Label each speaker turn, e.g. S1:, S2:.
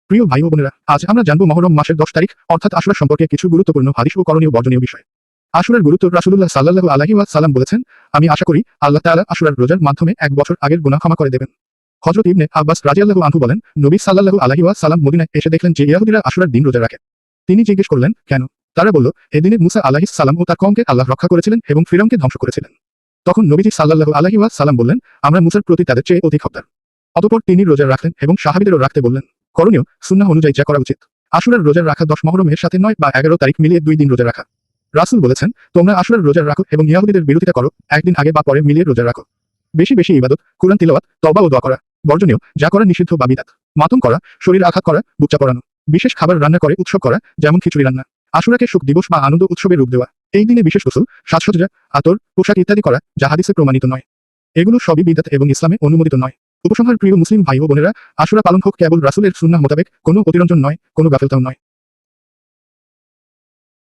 S1: প্রিয় ভাই ও বোনেরা, আজ আমরা জানব মুহররম মাসের 10 তারিখ অর্থাৎ আশুরা সম্পর্কে কিছু গুরুত্বপূর্ণ হাদিস ও করণীয় বর্জনীয় বিষয়। আশুরার গুরুত্ব রাসূলুল্লাহ সাল্লাল্লাহু আলাইহি ওয়াসাল্লাম বলেছেন, আমি আশা করি আল্লাহ তাআলা আশুরার রোজার মাধ্যমে 1 বছর আগের গুনাহ ক্ষমা করে দেবেন। হযরত ইবনে আব্বাস রাদিয়াল্লাহু আনহু বলেন, নবী সাল্লাল্লাহু আলাইহি ওয়াসাল্লাম মদিনায় এসে দেখলেন যে ইহুদীরা আশুরার দিন রোজা রাখে। তিনি জিজ্ঞেস করলেন, কেন? তারা বলল, এদিনে মুসা আলাইহিস সালাম ও তার কওমকে আল্লাহ রক্ষা করেছিলেন এবং ফিরআউনকে ধ্বংস করেছিলেন। তখন নবীজি সাল্লাল্লাহু আলাইহি ওয়াসাল্লাম বললেন, আমরা মুসার প্রতি তাদের চেয়ে অধিক হকদার। অতঃপর তিনি রোজা রাখলেন এবং সাহাবীদেরও রাখতে বললেন। করণীয়, সুন্নাহ অনুযায়ী যা করা উচিত। আশুরার রোজা রাখা 10 মুহররমের সাথে 9 বা 11 তারিখ মিলিয়ে 2 দিন রোজা রাখা। রাসূল বলেছেন, তোমরা আশুরার রোজা রাখো এবং ইহুদীদের বিরোধিতা করো, একদিন আগে বা পরে মিলিয়ে রোজা রাখো। বেশি বেশি ইবাদত, কুরআন তিলাওয়াত, তওবা ও দোয়া করা। বর্জনীয়, যা করা নিষিদ্ধ বা বিদআত। মাতম করা, শরীর আঘাত করা, বুকচা পরানো। বিশেষ খাবার রান্না করে উৎসব করা, যেমন খিচুড়ি রান্না। আশুরাকে শোক দিবস বা আনন্দ উৎসবের রূপ দেওয়া। এই দিনে বিশেষ গোসল, সাজসজ্জা, আতর, পোশাক ইত্যাদি করা, যা হাদিসে প্রমাণিত নয়। এগুলো সবই বিদআত এবং ইসলামে অনুমোদিত নয়। উপসংহার, প্রিয় মুসলিম ভাই ও বোনেরা, আশুরা পালন হোক কেবল রাসূলের সুন্নাহ মোতাবেক, কোনো অতিরঞ্জন নয়, কোনো গাফিলতাও নয়।